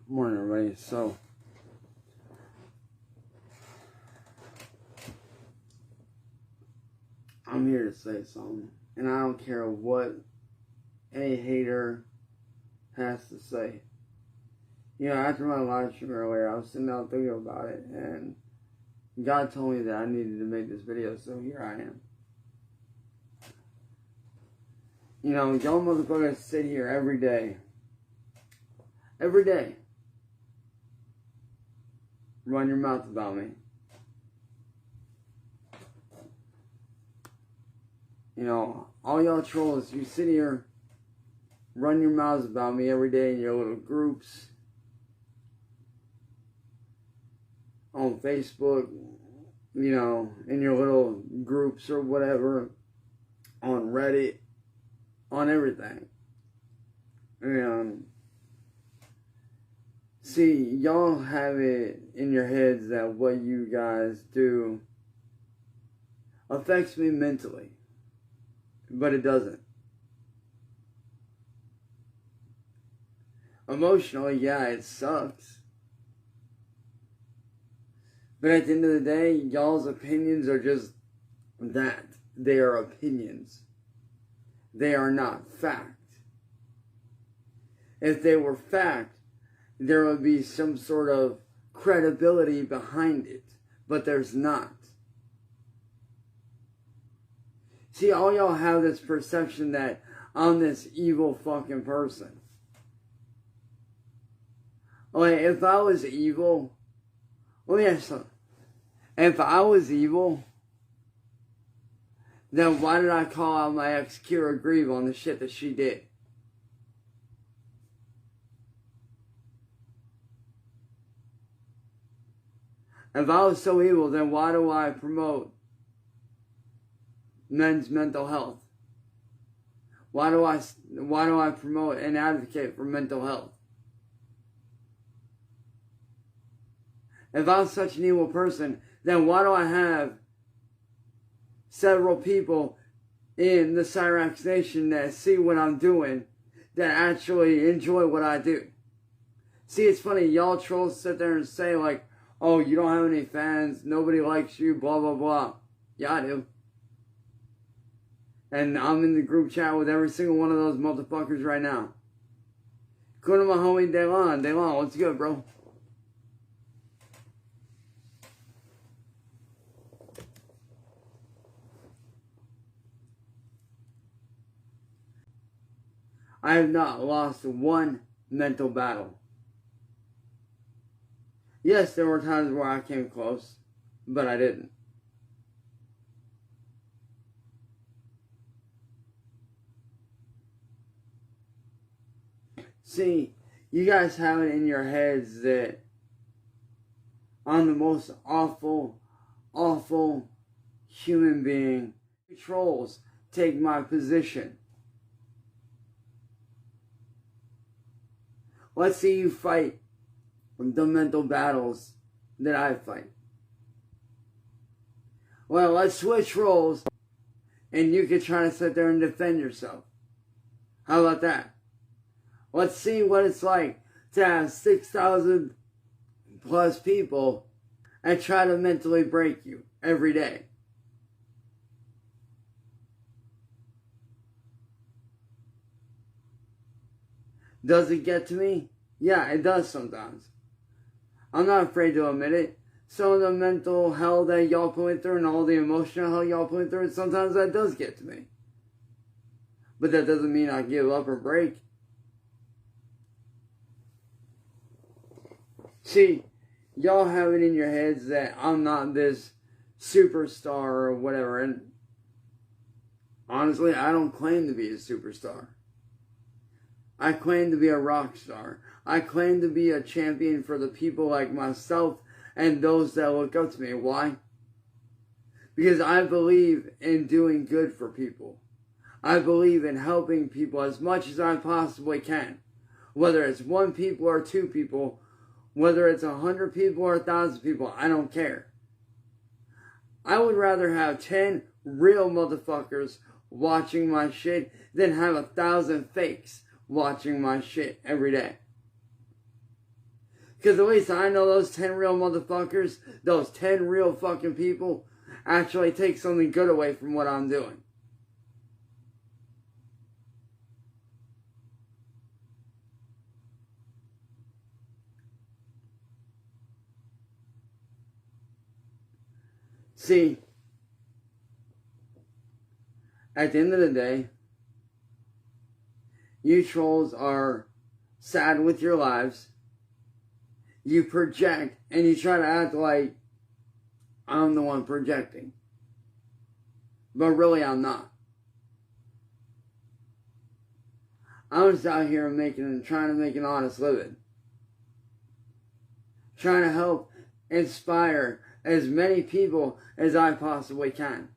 Morning, everybody. So, I'm here to say something, and I don't care what a hater has to say. You know, after my live stream earlier, I was sitting down thinking about it, and God told me that I needed to make this video, so here I am. You know, y'all motherfuckers sit here every day, run your mouth about me. You know, all y'all trolls, you sit here, run your mouths about me every day in your little groups, on Facebook, you know, in your little groups or whatever, on Reddit, on everything. And see, y'all have it in your heads that what you guys do affects me mentally, but it doesn't. Emotionally, yeah, it sucks. But at the end of the day, y'all's opinions are just that. They are opinions. They are not fact. If they were fact, there would be some sort of credibility behind it. But there's not. See, all y'all have this perception that I'm this evil fucking person. Like, if I was evil, let me ask you something. If I was evil, then why did I call out my ex Kira Grieve on the shit that she did? If I was so evil, then why do I promote men's mental health? Why do I promote and advocate for mental health? If I'm such an evil person, then why do I have several people in the Cyraxx Nation that see what I'm doing, that actually enjoy what I do? See, it's funny, y'all trolls sit there and say like, oh, you don't have any fans, nobody likes you, blah, blah, blah. Yeah, I do. And I'm in the group chat with every single one of those motherfuckers right now. Go to my homie Delon. Delon, what's good, bro? I have not lost one mental battle. Yes, there were times where I came close, but I didn't. See, you guys have it in your heads that I'm the most awful human being. Trolls take my position. Let's see you fight the mental battles that I fight. Well, let's switch roles and you can try to sit there and defend yourself. How about that? Let's see what it's like to have 6,000 plus people and try to mentally break you every day. Does it get to me? Yeah, it does sometimes. I'm not afraid to admit it. Some of the mental hell that y'all put through and all the emotional hell y'all put through, sometimes that does get to me. But that doesn't mean I give up or break. See, y'all have it in your heads that I'm not this superstar or whatever, and honestly, I don't claim to be a superstar. I claim to be a rock star. I claim to be a champion for the people like myself and those that look up to me. Why? Because I believe in doing good for people. I believe in helping people as much as I possibly can. Whether it's 1 people or 2 people, whether it's 100 people or 1,000 people, I don't care. I would rather have 10 real motherfuckers watching my shit than have 1,000 fakes watching my shit every day. Because at least I know those 10 real motherfuckers, those 10 real fucking people, actually take something good away from what I'm doing. See, at the end of the day, you trolls are sad with your lives. You project and you try to act like I'm the one projecting. But really I'm not. I'm just out here trying to make an honest living. Trying to help inspire as many people as I possibly can.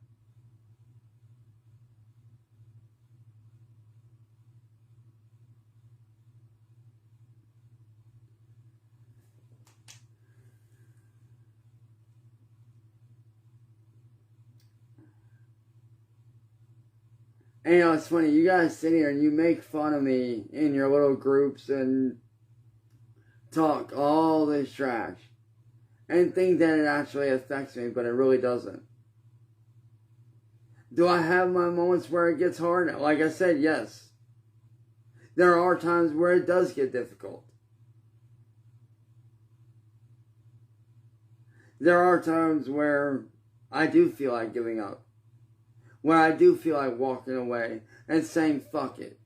And you know, it's funny, you guys sit here and you make fun of me in your little groups and talk all this trash. And think that it actually affects me, but it really doesn't. Do I have my moments where it gets hard? Like I said, yes. There are times where it does get difficult. There are times where I do feel like giving up. When I do feel like walking away and saying fuck it.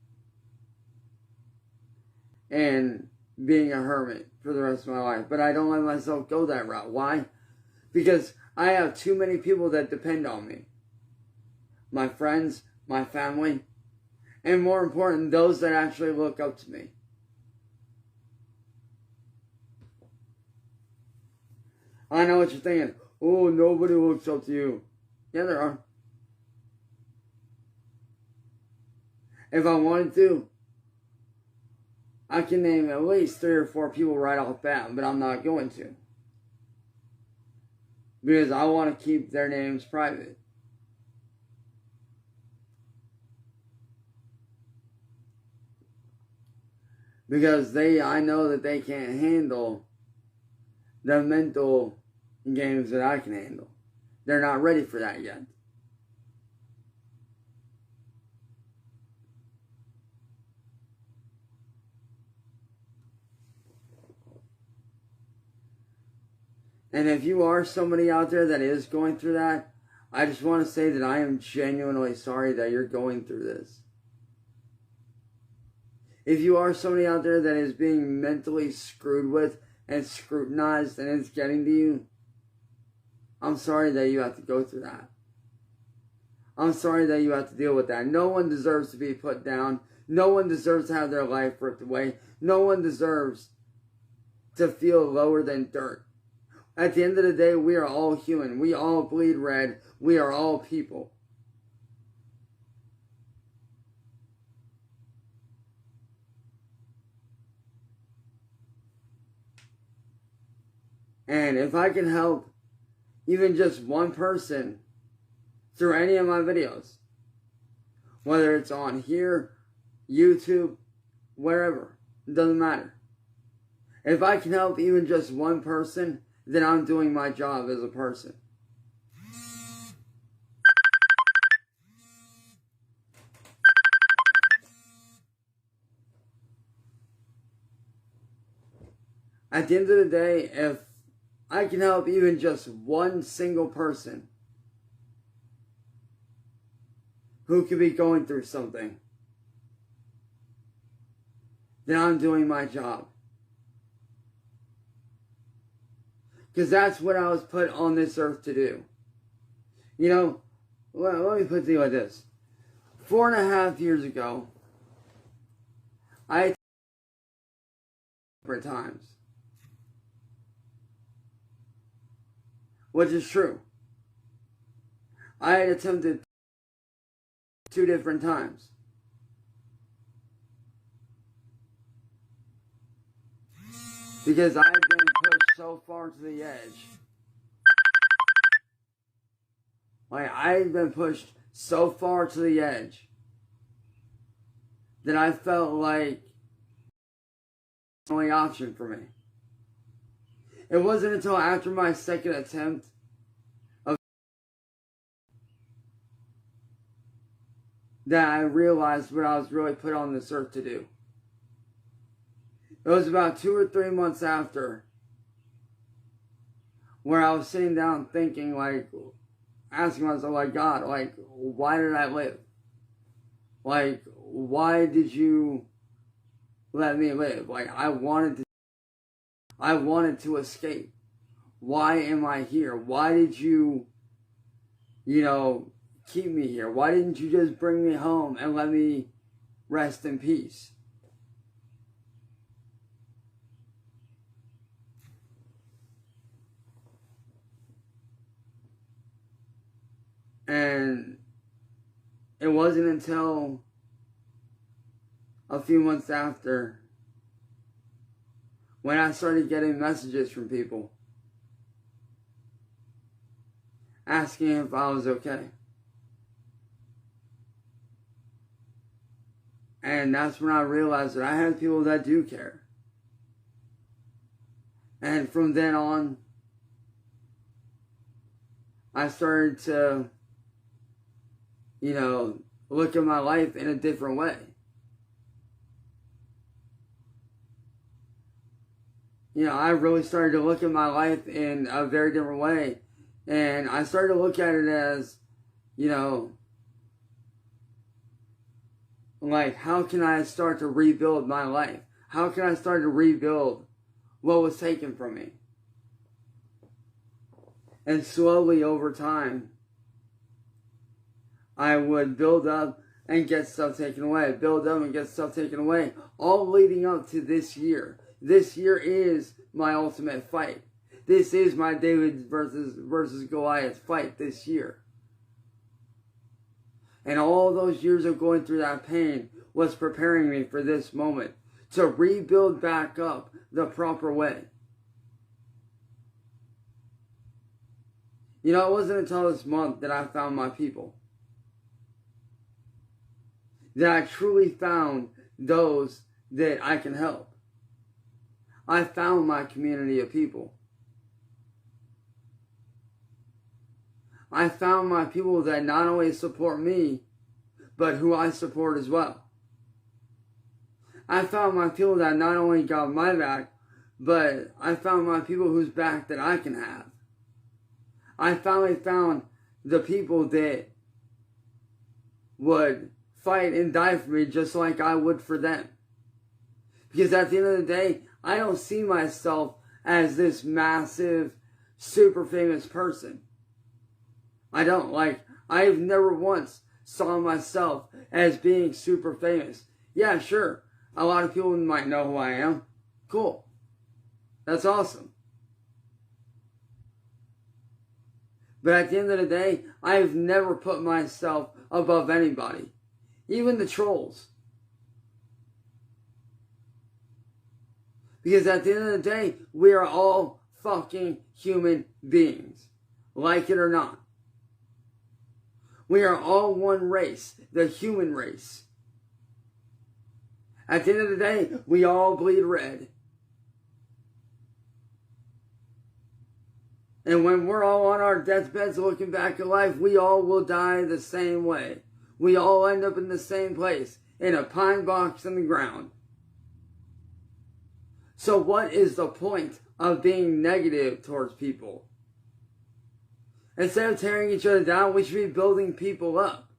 And being a hermit for the rest of my life. But I don't let myself go that route. Why? Because I have too many people that depend on me. My friends, my family, and more important, those that actually look up to me. I know what you're thinking. Oh, nobody looks up to you. Yeah, there are. If I wanted to, I can name at least 3 or 4 people right off the bat, but I'm not going to. Because I want to keep their names private. Because I know that they can't handle the mental games that I can handle. They're not ready for that yet. And if you are somebody out there that is going through that, I just want to say that I am genuinely sorry that you're going through this. If you are somebody out there that is being mentally screwed with and scrutinized and it's getting to you, I'm sorry that you have to go through that. I'm sorry that you have to deal with that. No one deserves to be put down. No one deserves to have their life ripped away. No one deserves to feel lower than dirt. At the end of the day, we are all human. We all bleed red. We are all people. And if I can help even just one person through any of my videos, whether it's on here, YouTube, wherever, it doesn't matter. If I can help even just one person, then I'm doing my job as a person. At the end of the day, if I can help even just one single person who could be going through something, then I'm doing my job. Because that's what I was put on this earth to do. You know, let me put it to you like this. 4.5 years ago, I different times. Which is true. I had attempted 2 different times. Because I had been pushed so far to the edge. Like, I had been pushed so far to the edge that I felt like the only option for me. It wasn't until after my second attempt that I realized what I was really put on this earth to do. It was about 2 or 3 months after where I was sitting down thinking, like, asking myself, like, God, like, why did I live? Like, why did you let me live? Like, I wanted to escape. Why am I here? Why did you, keep me here? Why didn't you just bring me home and let me rest in peace? And it wasn't until a few months after when I started getting messages from people asking if I was okay. And that's when I realized that I had people that do care. And from then on, I started to, look at my life in a different way. I really started to look at my life in a very different way. And I started to look at it as, like, how can I start to rebuild my life? How can I start to rebuild what was taken from me? And slowly over time, I would build up and get stuff taken away. Build up and get stuff taken away. All leading up to this year. This year is my ultimate fight. This is my David versus Goliath fight this year. And all those years of going through that pain was preparing me for this moment to rebuild back up the proper way. It wasn't until this month that I found my people. That I truly found those that I can help. I found my community of people. I found my people that not only support me, but who I support as well. I found my people that not only got my back, but I found my people whose back that I can have. I finally found the people that would fight and die for me just like I would for them. Because at the end of the day, I don't see myself as this massive, super famous person. I don't. I've never once saw myself as being super famous. Yeah, sure. A lot of people might know who I am. Cool. That's awesome. But at the end of the day, I've never put myself above anybody. Even the trolls. Because at the end of the day, we are all fucking human beings. Like it or not. We are all one race. The human race. At the end of the day, we all bleed red. And when we're all on our deathbeds looking back at life, we all will die the same way. We all end up in the same place, in a pine box in the ground. So what is the point of being negative towards people? Instead of tearing each other down, we should be building people up.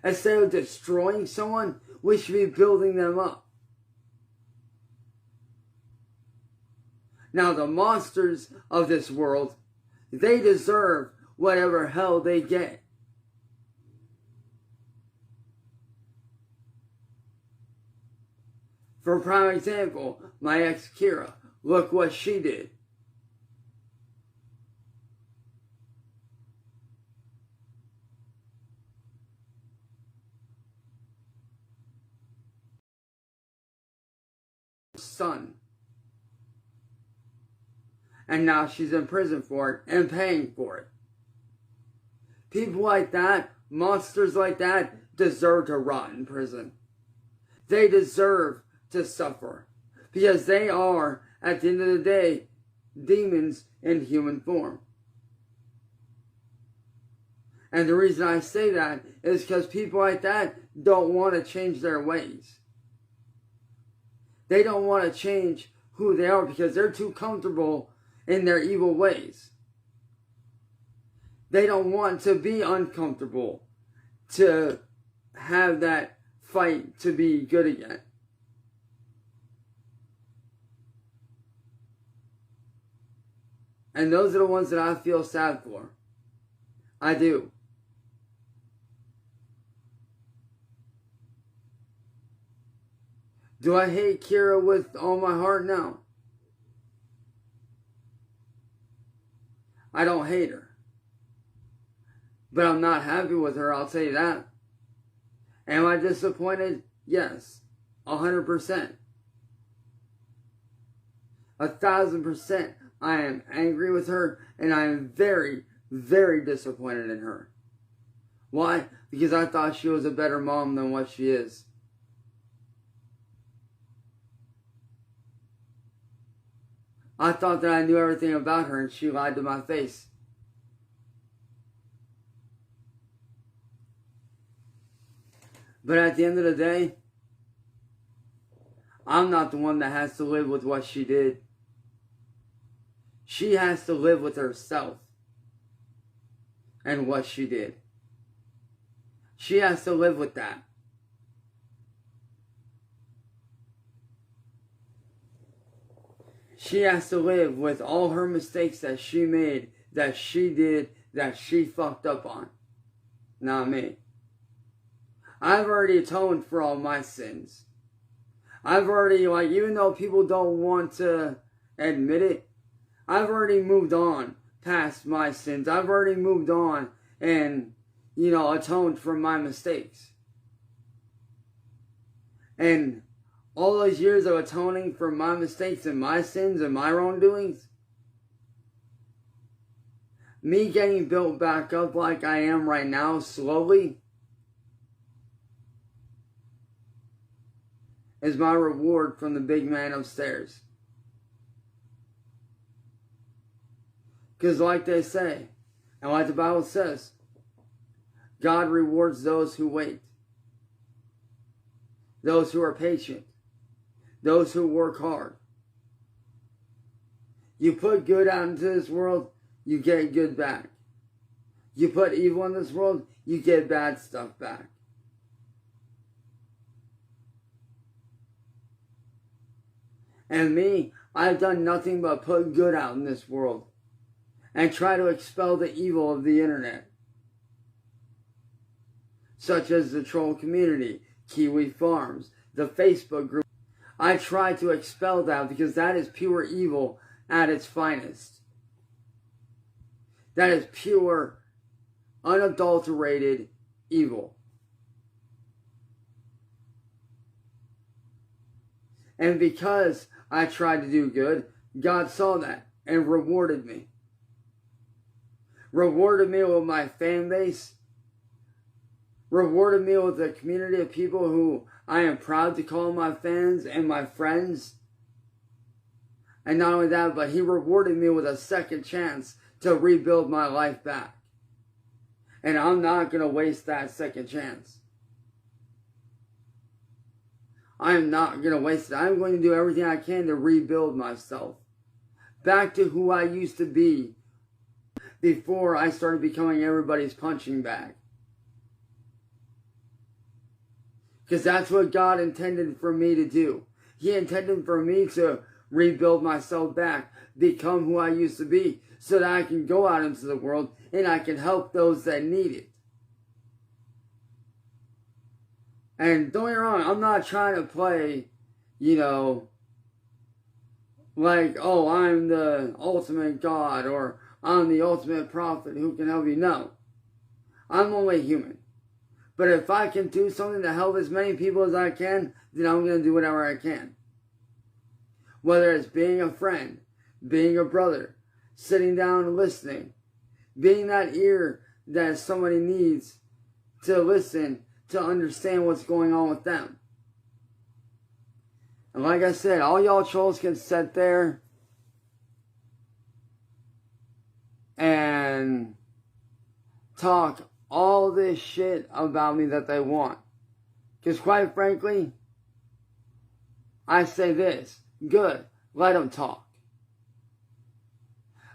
Instead of destroying someone, we should be building them up. Now, the monsters of this world, they deserve whatever hell they get. For a prime example, my ex Kira, look what she did. Son. And now she's in prison for it and paying for it. People like that Monsters like that deserve to rot in prison. They deserve to suffer. Because they are, at the end of the day, demons in human form. And the reason I say that is because people like that don't want to change their ways. They don't want to change who they are because they're too comfortable in their evil ways. They don't want to be uncomfortable, to have that fight to be good again. And those are the ones that I feel sad for. I do. Do I hate Kira with all my heart? No. I don't hate her. But I'm not happy with her, I'll tell you that. Am I disappointed? Yes. 100%. 1,000%. I am angry with her, and I am very, very disappointed in her. Why? Because I thought she was a better mom than what she is. I thought that I knew everything about her, and she lied to my face. But at the end of the day, I'm not the one that has to live with what she did. She has to live with herself and what she did. She has to live with that. She has to live with all her mistakes that she made, that she did, that she fucked up on. Not me. I've already atoned for all my sins. I've already, even though people don't want to admit it, I've already moved on past my sins. I've already moved on and, atoned for my mistakes. And all those years of atoning for my mistakes and my sins and my wrongdoings, me getting built back up like I am right now, slowly, is my reward from the big man upstairs. Because like they say, and like the Bible says, God rewards those who wait, those who are patient, those who work hard. You put good out into this world, you get good back. You put evil in this world, you get bad stuff back. And me, I've done nothing but put good out in this world and try to expel the evil of the internet. Such as the troll community, Kiwi Farms, the Facebook group. I try to expel that because that is pure evil at its finest. That is pure, unadulterated evil. And because I tried to do good, God saw that and rewarded me. Rewarded me with my fan base. Rewarded me with a community of people who I am proud to call my fans and my friends. And not only that, but He rewarded me with a second chance to rebuild my life back. And I'm not going to waste that second chance. I am not going to waste it. I'm going to do everything I can to rebuild myself back to who I used to be before I started becoming everybody's punching bag. Because that's what God intended for me to do. He intended for me to rebuild myself back, become who I used to be, so that I can go out into the world and I can help those that need it. And don't get me wrong, I'm not trying to play, like, oh, I'm the ultimate God or I'm the ultimate prophet who can help you. No. I'm only human. But if I can do something to help as many people as I can, then I'm going to do whatever I can. Whether it's being a friend, being a brother, sitting down and listening, being that ear that somebody needs to listen, to understand what's going on with them. And like I said, all y'all trolls can sit there and talk all this shit about me that they want. Because quite frankly, I say this, good, let them talk.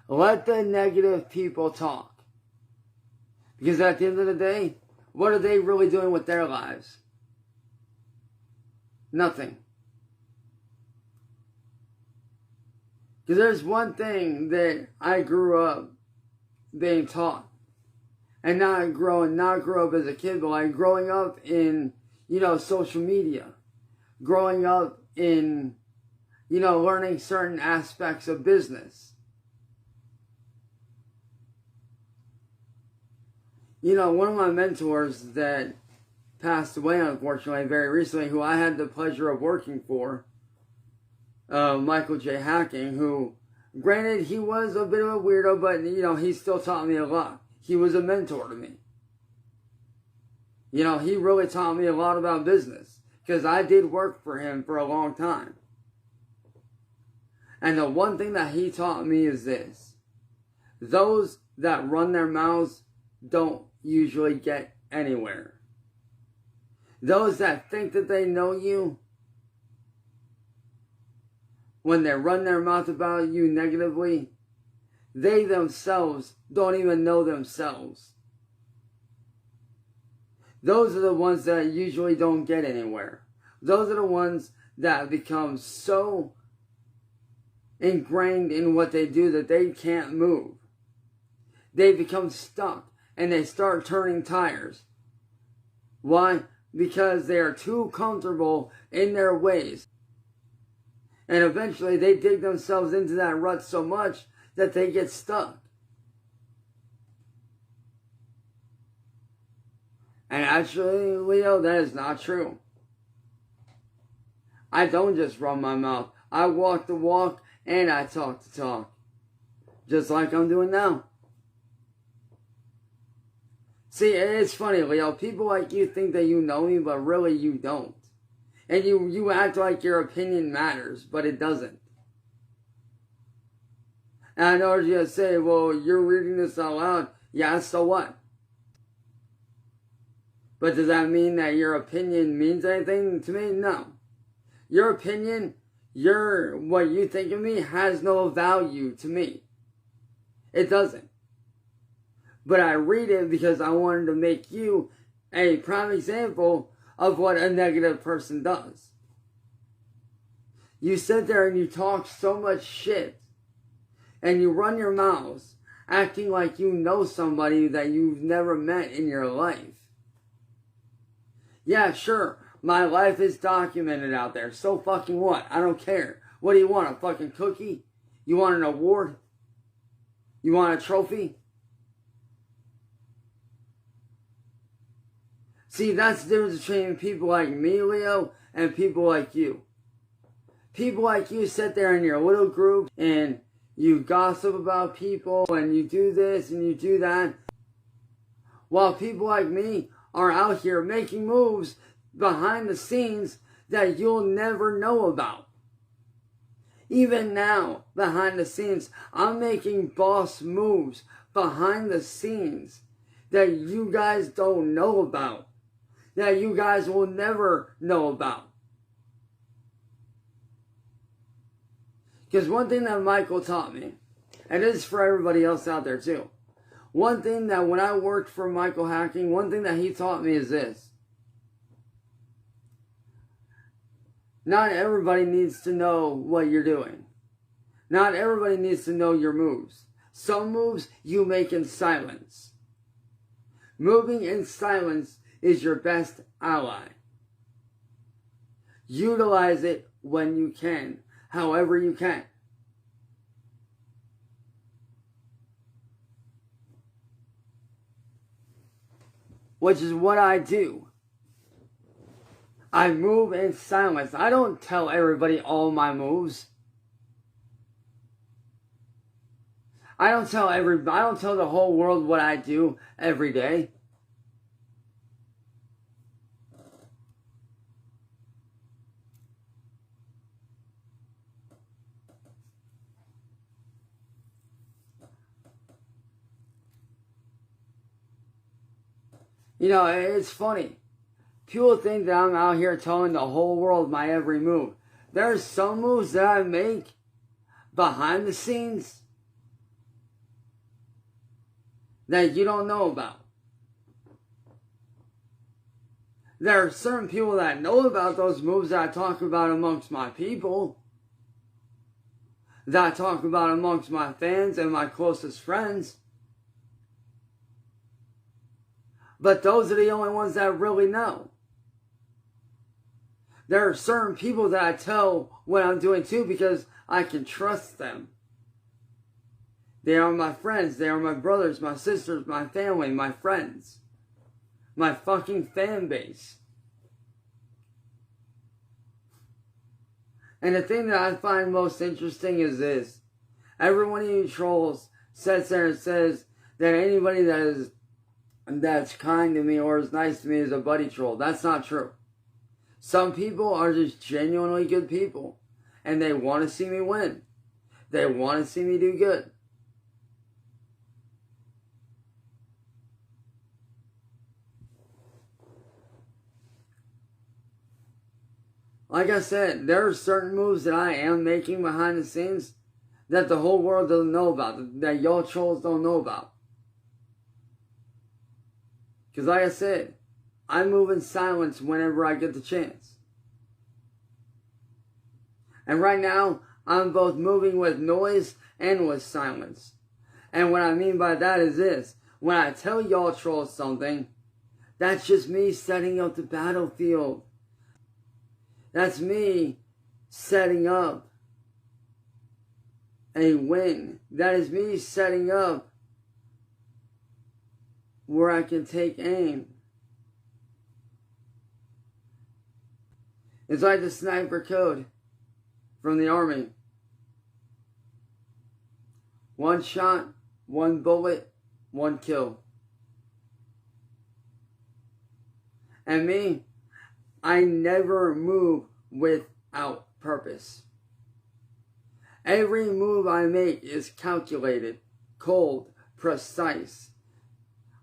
Let the negative people talk. Because at the end of the day, what are they really doing with their lives? Nothing. Because there's one thing that I grew up being taught. And not grew up as a kid, but like growing up in, social media. Growing up in, learning certain aspects of business. One of my mentors that passed away, unfortunately, very recently, who I had the pleasure of working for, Michael J. Hacking, who, granted, he was a bit of a weirdo, but, he still taught me a lot. He was a mentor to me. He really taught me a lot about business, because I did work for him for a long time. And the one thing that he taught me is this: those that run their mouths don't usually get anywhere. Those that think that they know you, when they run their mouth about you negatively, they themselves don't even know themselves. Those are the ones that usually don't get anywhere. Those are the ones that become so ingrained in what they do that they can't move. They become stuck and they start turning tires. Why? Because they are too comfortable in their ways. And eventually they dig themselves into that rut so much that they get stuck. And actually, Leo, that is not true. I don't just run my mouth. I walk the walk and I talk the talk. Just like I'm doing now. See, it's funny, Leo. People like you think that you know me, but really you don't. And you act like your opinion matters, but it doesn't. And I know you're going to say, well, you're reading this out loud. Yeah, so what? But does that mean that your opinion means anything to me? No. Your opinion, what you think of me has no value to me. It doesn't. But I read it because I wanted to make you a prime example of what a negative person does. You sit there and you talk so much shit. And you run your mouths acting like you know somebody that you've never met in your life. Yeah, sure, my life is documented out there. So fucking what? I don't care. What do you want, a fucking cookie? You want an award? You want a trophy? See, that's the difference between people like me, Leo, and people like you. People like you sit there in your little group and you gossip about people and you do this and you do that. While people like me are out here making moves behind the scenes that you'll never know about. Even now, behind the scenes, I'm making boss moves behind the scenes that you guys don't know about. That you guys will never know about. Because one thing that Michael taught me, and this is for everybody else out there too. One thing that when I worked for Michael Hacking, one thing that he taught me is this. Not everybody needs to know what you're doing. Not everybody needs to know your moves. Some moves you make in silence. Moving in silence is your best ally. Utilize it when you can, however you can. Which is what I do. I move in silence. I don't tell everybody all my moves. I don't tell the whole world what I do every day. You know, it's funny. People think that I'm out here telling the whole world my every move. There's some moves that I make behind the scenes that you don't know about. There are certain people that know about those moves that I talk about amongst my people, that I talk about amongst my fans and my closest friends. But those are the only ones that really know. There are certain people that I tell what I'm doing too because I can trust them. They are my friends. They are my brothers, my sisters, my family, my friends. My fucking fan base. And the thing that I find most interesting is this. Every one of you trolls sits there and says that anybody that's kind to me or is nice to me is a buddy troll. That's not true. Some people are just genuinely good people. And they want to see me win. They want to see me do good. Like I said, there are certain moves that I am making behind the scenes that the whole world doesn't know about, that y'all trolls don't know about. Because like I said, I move in silence whenever I get the chance. And right now, I'm both moving with noise and with silence. And what I mean by that is this. When I tell y'all trolls something, that's just me setting up the battlefield. That's me setting up a win. That is me setting up where I can take aim. It's like the sniper code from the army. One shot, one bullet, one kill. And me, I never move without purpose. Every move I make is calculated, cold, precise.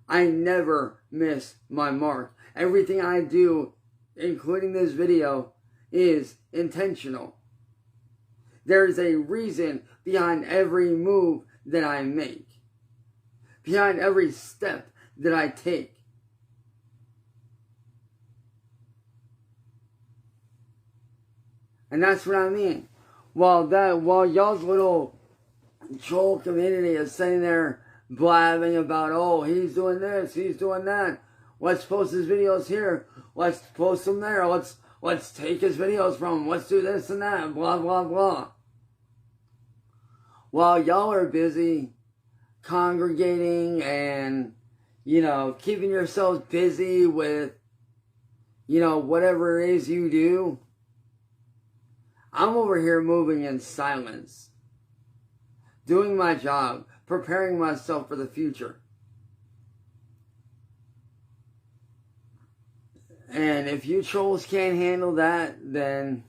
I never miss my mark. Everything I do, including this video, is intentional. There is a reason behind every move that I make, behind every step that I take. And that's what I mean. While y'all's little troll community is sitting there blabbing about, oh, he's doing this, he's doing that. Let's post his videos here. Let's post them there. Let's take his videos from him. Let's do this and that. Blah, blah, blah. While y'all are busy congregating and, keeping yourselves busy with, whatever it is you do, I'm over here moving in silence, doing my job, preparing myself for the future. And if you trolls can't handle that, then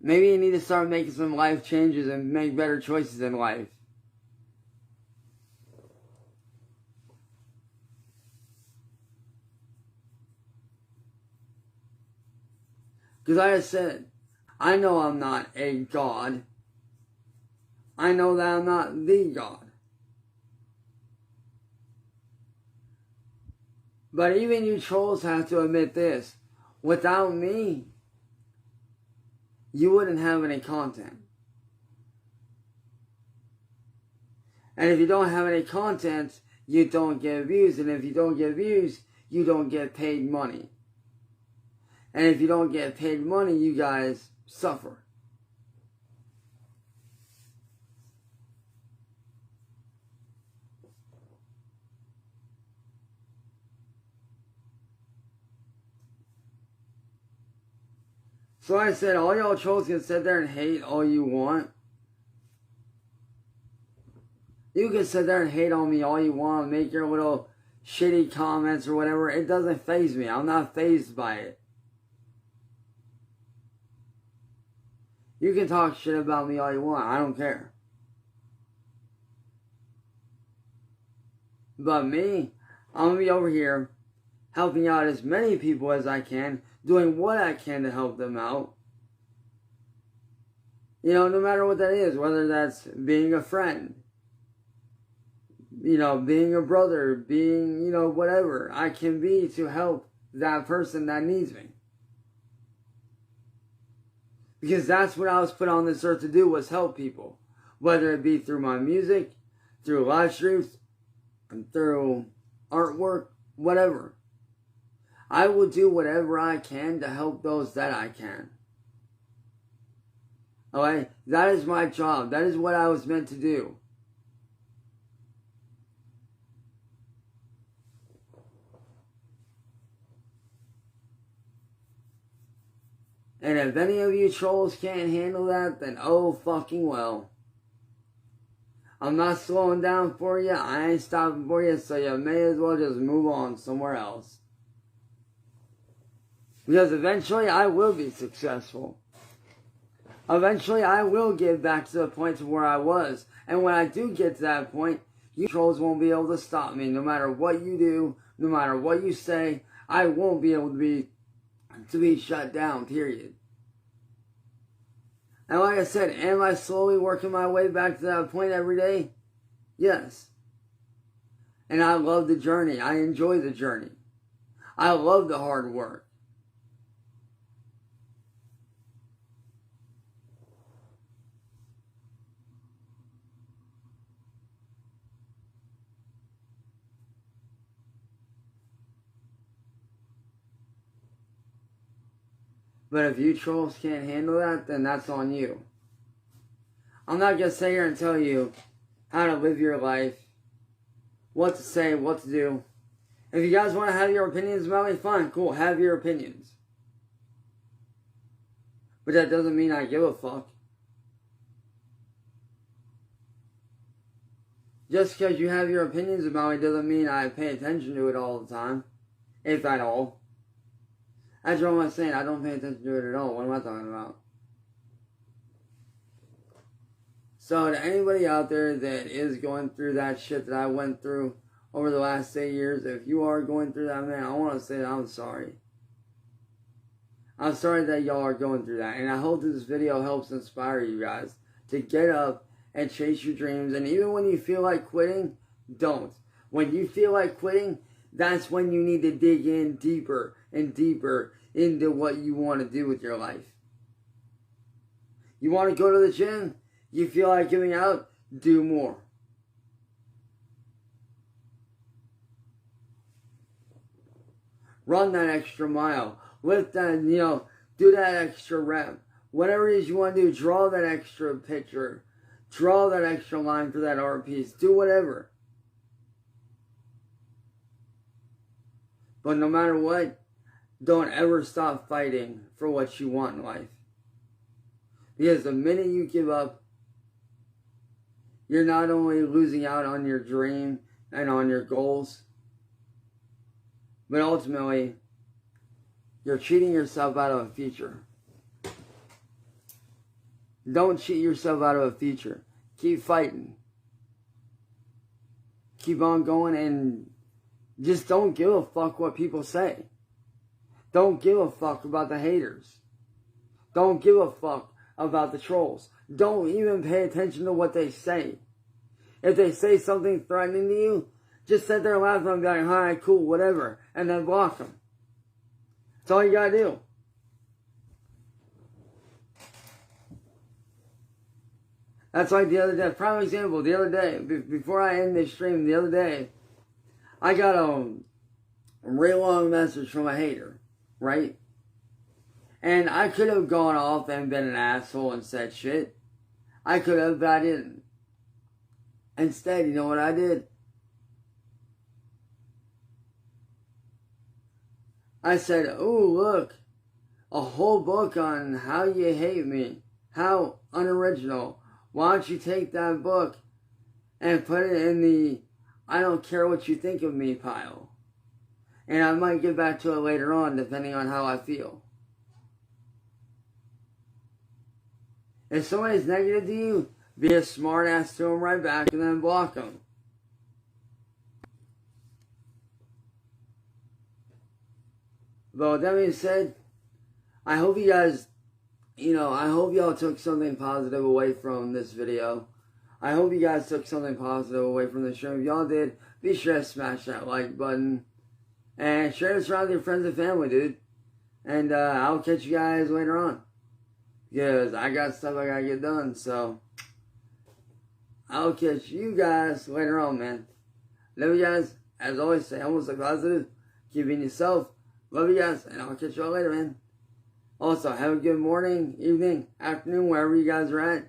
maybe you need to start making some life changes and make better choices in life. Because like I said, I know I'm not a god. I know that I'm not the God. But even you trolls have to admit this. Without me, you wouldn't have any content. And if you don't have any content, you don't get views. And if you don't get views, you don't get paid money. And if you don't get paid money, you guys suffer. So like I said, all y'all trolls can sit there and hate all you want. You can sit there and hate on me all you want, make your little shitty comments or whatever. It doesn't faze me. I'm not fazed by it. You can talk shit about me all you want. I don't care. But me, I'm going to be over here helping out as many people as I can, doing what I can to help them out. You know, no matter what that is, whether that's being a friend, you know, being a brother, being, you know, whatever I can be to help that person that needs me. Because that's what I was put on this earth to do, was help people. Whether it be through my music, through live streams, and through artwork, whatever. I will do whatever I can to help those that I can. Okay? That is my job. That is what I was meant to do. And if any of you trolls can't handle that, then oh fucking well. I'm not slowing down for you. I ain't stopping for you, so you may as well just move on somewhere else. Because eventually I will be successful. Eventually I will get back to the point to where I was. And when I do get to that point, you trolls won't be able to stop me. No matter what you do, no matter what you say, I won't be able to be shut down, period. And like I said, am I slowly working my way back to that point every day? Yes. And I love the journey. I enjoy the journey. I love the hard work. But if you trolls can't handle that, then that's on you. I'm not going to sit here and tell you how to live your life, what to say, what to do. If you guys want to have your opinions about me, fine, cool, have your opinions. But that doesn't mean I give a fuck. Just because you have your opinions about me doesn't mean I pay attention to it all the time, if at all. That's what I'm saying. I don't pay attention to it at all. What am I talking about? So to anybody out there that is going through that shit that I went through over the last 8 years, if you are going through that, man, I want to say that I'm sorry. I'm sorry that y'all are going through that. And I hope this video helps inspire you guys to get up and chase your dreams. And even when you feel like quitting, don't. When you feel like quitting, that's when you need to dig in deeper and deeper into what you want to do with your life. You want to go to the gym? You feel like giving out? Do more. Run that extra mile. Lift that, do that extra rep. Whatever it is you want to do, draw that extra picture. Draw that extra line for that art piece. Do whatever. But no matter what, don't ever stop fighting for what you want in life. Because the minute you give up, you're not only losing out on your dream and on your goals, but ultimately, you're cheating yourself out of a future. Don't cheat yourself out of a future. Keep fighting. Keep on going and just don't give a fuck what people say. Don't give a fuck about the haters. Don't give a fuck about the trolls. Don't even pay attention to what they say. If they say something threatening to you, just sit there and laugh and be like, alright, cool, whatever, and then block them. That's all you gotta do. That's like the other day, prime example, the other day, before I end this stream, the other day, I got a real long message from a hater, right? And I could have gone off and been an asshole and said shit. I could have, but I didn't. Instead, you know what I did? I said, ooh, look, a whole book on how you hate me. How unoriginal. Why don't you take that book and put it in the I don't care what you think of me pile. And I might get back to it later on, depending on how I feel. If somebody's negative to you, be a smart ass to them right back and then block them. But with that being said, I hope you guys, I hope y'all took something positive away from this video. I hope you guys took something positive away from the stream. If y'all did, be sure to smash that like button. And share this around with your friends and family, dude. And I'll catch you guys later on. Because I got stuff I gotta get done, so I'll catch you guys later on, man. Love you guys. As always, stay almost like positive. Keep being yourself. Love you guys, and I'll catch you all later, man. Also, have a good morning, evening, afternoon, wherever you guys are at.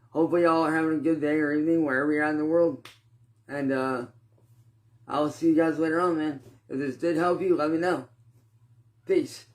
Hopefully y'all are having a good day or evening, wherever you're at in the world. And I'll see you guys later on, man. If this did help you, let me know. Peace.